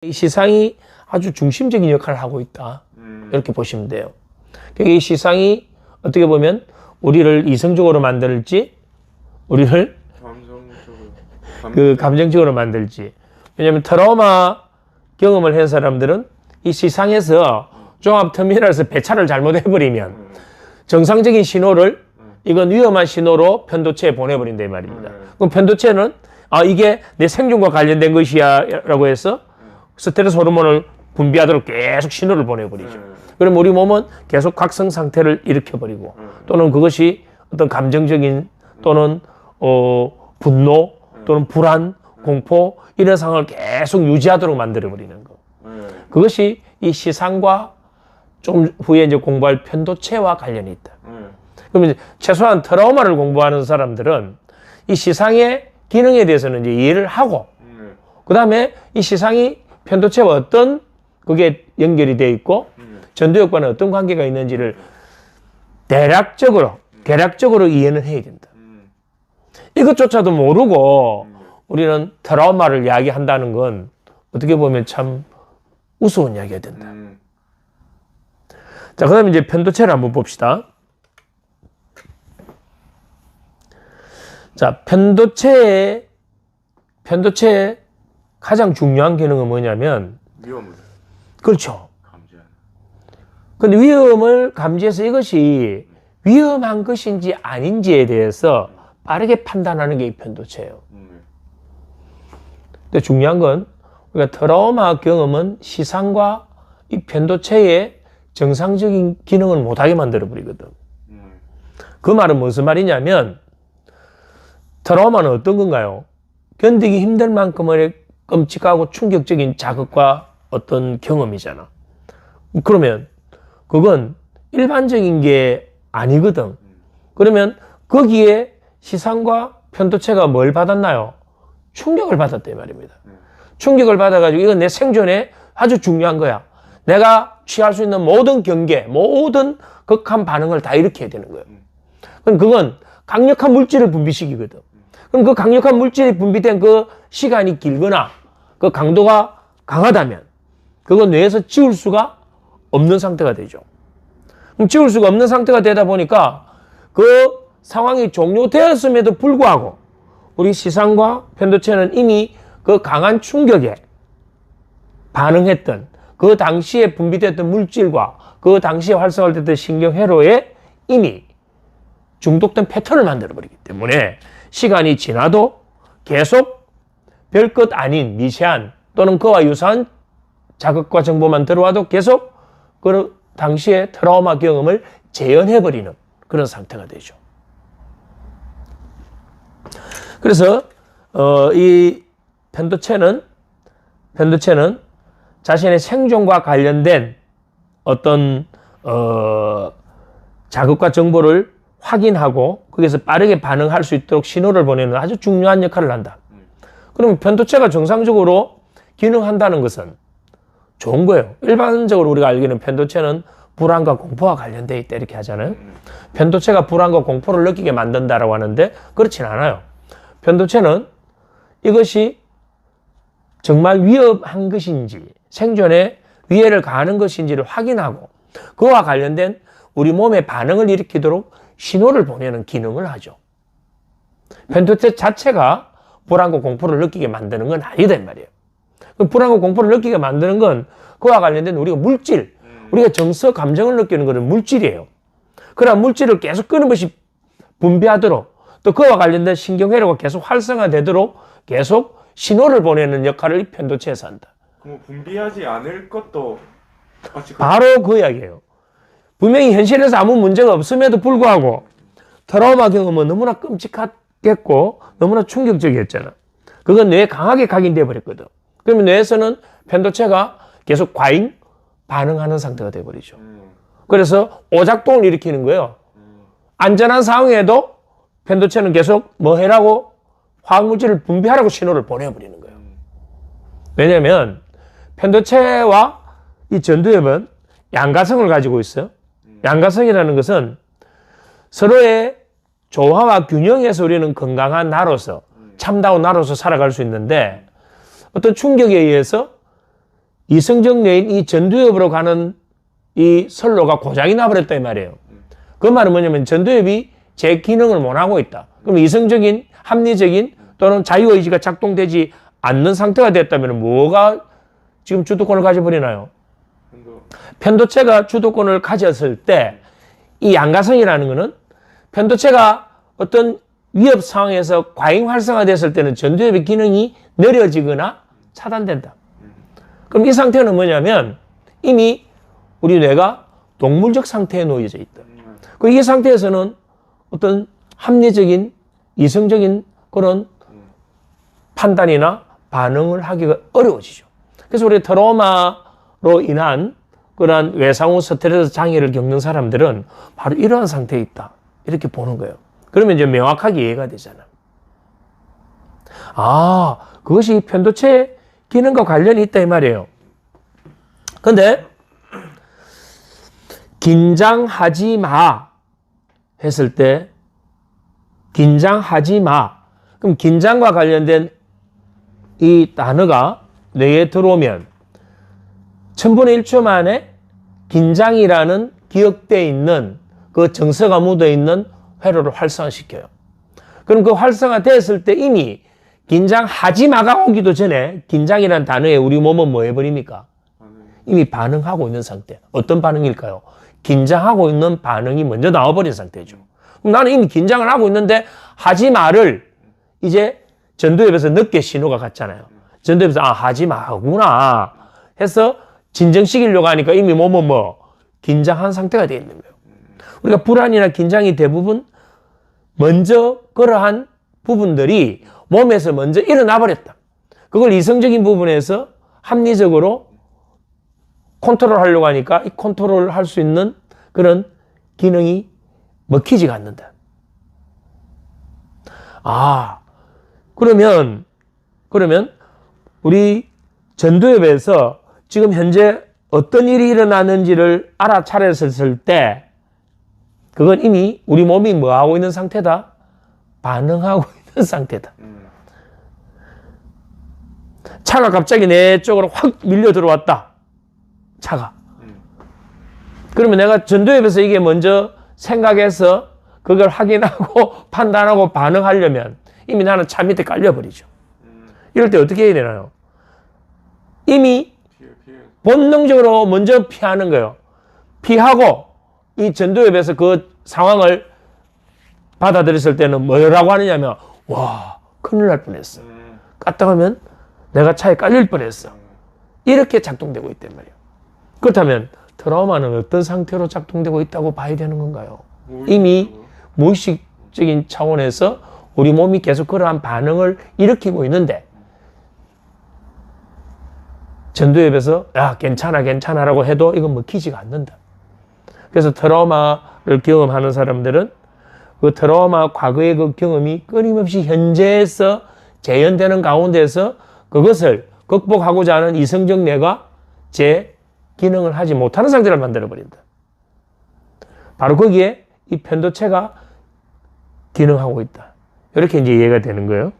이 시상이 아주 중심적인 역할을 하고 있다. 이렇게 보시면 돼요. 그러니까 이 시상이 어떻게 보면 우리를 이성적으로 만들지, 우리를 감정적으로 만들지. 왜냐하면 트라우마 경험을 한 사람들은 이 시상에서 종합터미널에서 배차를 잘못해버리면 정상적인 신호를 이건 위험한 신호로 편도체에 보내버린다 이 말입니다. 그럼 편도체는 이게 내 생존과 관련된 것이야 라고 해서 스트레스 호르몬을 분비하도록 계속 신호를 보내버리죠. 그럼 우리 몸은 계속 각성 상태를 일으켜버리고 또는 그것이 어떤 감정적인 또는 분노 또는 불안, 공포 이런 상황을 계속 유지하도록 만들어버리는 거. 그것이 이 시상과 좀 후에 이제 공부할 편도체와 관련이 있다. 그러면 이제 최소한 트라우마를 공부하는 사람들은 이 시상의 기능에 대해서는 이제 이해를 하고 그 다음에 이 시상이 편도체와 어떤 그게 연결이 되어 있고 전두엽과는 어떤 관계가 있는지를 대략적으로 이해는 해야 된다. 이것조차도 모르고 우리는 트라우마를 이야기한다는 건 어떻게 보면 참 우스운 이야기가 된다. 자, 그 다음에 이제 편도체를 한번 봅시다. 자, 편도체의 가장 중요한 기능은 뭐냐면 위험을 그렇죠. 감지하는. 근데 위험을 감지해서 이것이 위험한 것인지 아닌지에 대해서 빠르게 판단하는 게 이 편도체예요. 근데 중요한 건 우리가 트라우마 경험은 시상과 이 편도체의 정상적인 기능을 못하게 만들어버리거든. 그 말은 무슨 말이냐면 트라우마는 어떤 건가요? 견디기 힘들 만큼의 끔찍하고 충격적인 자극과 어떤 경험이잖아. 그러면 그건 일반적인 게 아니거든. 그러면 거기에 시상과 편도체가 뭘 받았나요? 충격을 받았단 말입니다. 충격을 받아가지고 이건 내 생존에 아주 중요한 거야. 내가 취할 수 있는 모든 경계, 모든 극한 반응을 다 일으켜야 되는 거예요. 그럼 그건 강력한 물질을 분비시키거든. 그럼 그 강력한 물질이 분비된 그 시간이 길거나 그 강도가 강하다면 그건 뇌에서 지울 수가 없는 상태가 되죠. 그럼 지울 수가 없는 상태가 되다 보니까 그 상황이 종료되었음에도 불구하고 우리 시상과 편도체는 이미 그 강한 충격에 반응했던 그 당시에 분비됐던 물질과 그 당시에 활성화됐던 신경회로에 이미 중독된 패턴을 만들어버리기 때문에 시간이 지나도 계속 별것 아닌 미세한 또는 그와 유사한 자극과 정보만 들어와도 계속 그 당시의 트라우마 경험을 재현해버리는 그런 상태가 되죠. 그래서 이 편도체는 자신의 생존과 관련된 어떤 자극과 정보를 확인하고 거기서 빠르게 반응할 수 있도록 신호를 보내는 아주 중요한 역할을 한다. 그러면 편도체가 정상적으로 기능한다는 것은 좋은 거예요. 일반적으로 우리가 알기는 편도체는 불안과 공포와 관련되어 있다 이렇게 하잖아요. 편도체가 불안과 공포를 느끼게 만든다라고 하는데 그렇진 않아요. 편도체는 이것이 정말 위험한 것인지 생존에 위해를 가하는 것인지를 확인하고 그와 관련된 우리 몸의 반응을 일으키도록 신호를 보내는 기능을 하죠. 편도체 자체가 불안과 공포를 느끼게 만드는 건 아니다 이 말이에요. 그럼 불안과 공포를 느끼게 만드는 건 그와 관련된 우리가 물질, 우리가 정서, 감정을 느끼는 것은 물질이에요. 그러나 물질을 계속 끊임없이 분비하도록 또 그와 관련된 신경회로가 계속 활성화되도록 계속 신호를 보내는 역할을 이 편도체에서 한다. 그럼 분비하지 않을 것도 바로 그 이야기예요. 분명히 현실에서 아무 문제가 없음에도 불구하고 트라우마 경험은 너무나 끔찍했고 너무나 충격적이었잖아. 그건 뇌에 강하게 각인돼 버렸거든. 그러면 뇌에서는 편도체가 계속 과잉 반응하는 상태가 돼버리죠. 그래서 오작동을 일으키는 거예요. 안전한 상황에도 편도체는 계속 뭐 해라고 화학물질을 분비하라고 신호를 보내버리는 거예요. 왜냐하면 편도체와 이 전두엽은 양가성을 가지고 있어요. 양가성이라는 것은 서로의 조화와 균형에서 우리는 건강한 나로서 참다운 나로서 살아갈 수 있는데 어떤 충격에 의해서 이성적 뇌인 이 전두엽으로 가는 이 선로가 고장이 나버렸다 이 말이에요. 그 말은 뭐냐면 전두엽이 제 기능을 못하고 있다. 그럼 이성적인, 합리적인 또는 자유의지가 작동되지 않는 상태가 됐다면 뭐가 지금 주도권을 가져버리나요? 편도체가 주도권을 가졌을 때 이 양가성이라는 것은 편도체가 어떤 위협 상황에서 과잉 활성화됐을 때는 전두엽의 기능이 느려지거나 차단된다. 그럼 이 상태는 뭐냐면 이미 우리 뇌가 동물적 상태에 놓여져 있다. 이 상태에서는 어떤 합리적인, 이성적인 그런 판단이나 반응을 하기가 어려워지죠. 그래서 우리 트라우마로 인한 그러한 외상후 스트레스 장애를 겪는 사람들은 바로 이러한 상태에 있다. 이렇게 보는 거예요. 그러면 이제 명확하게 이해가 되잖아. 아, 그것이 편도체 기능과 관련이 있다 이 말이에요. 근데 긴장하지 마 했을 때 긴장하지 마. 그럼 긴장과 관련된 이 단어가 뇌에 들어오면 1000분의 1초 만에 긴장이라는 기억되어 있는 그 정서가 묻어 있는 회로를 활성화시켜요. 그럼 그 활성화됐을 때 이미 긴장하지 마가 오기도 전에 긴장이라는 단어에 우리 몸은 뭐 해버립니까? 이미 반응하고 있는 상태. 어떤 반응일까요? 긴장하고 있는 반응이 먼저 나와버린 상태죠. 그럼 나는 이미 긴장을 하고 있는데 하지 마를 이제 전두엽에서 늦게 신호가 갔잖아요. 전두엽에서 아 하지 마구나 해서 진정시키려고 하니까 이미 몸은 뭐 긴장한 상태가 되어 있는 거예요. 우리가 불안이나 긴장이 대부분 먼저 그러한 부분들이 몸에서 먼저 일어나 버렸다. 그걸 이성적인 부분에서 합리적으로 컨트롤하려고 하니까 이 컨트롤을 할 수 있는 그런 기능이 먹히지가 않는다. 아, 그러면 우리 전두엽에서 지금 현재 어떤 일이 일어나는지를 알아차렸을 때 그건 이미 우리 몸이 뭐 하고 있는 상태다? 반응하고 있는 상태다. 차가 갑자기 내 쪽으로 확 밀려 들어왔다. 차가. 그러면 내가 전두엽에서 이게 먼저 생각해서 그걸 확인하고 판단하고 반응하려면 이미 나는 차 밑에 깔려버리죠. 이럴 때 어떻게 해야 되나요? 이미 본능적으로 먼저 피하는 거예요. 피하고 이 전두엽에서 그 상황을 받아들였을 때는 뭐라고 하느냐면 와 큰일 날 뻔했어. 까딱하면 내가 차에 깔릴 뻔했어. 이렇게 작동되고 있단 말이에요. 그렇다면 트라우마는 어떤 상태로 작동되고 있다고 봐야 되는 건가요? 이미 무의식적인 차원에서 우리 몸이 계속 그러한 반응을 일으키고 있는데 전두엽에서 야 괜찮아라고 해도 이건 먹히지가 않는다. 그래서 트라우마를 경험하는 사람들은 그 트라우마 과거의 그 경험이 끊임없이 현재에서 재현되는 가운데서 그것을 극복하고자 하는 이성적 뇌가 제 기능을 하지 못하는 상태를 만들어버린다. 바로 거기에 이 편도체가 기능하고 있다. 이렇게 이제 이해가 되는 거예요.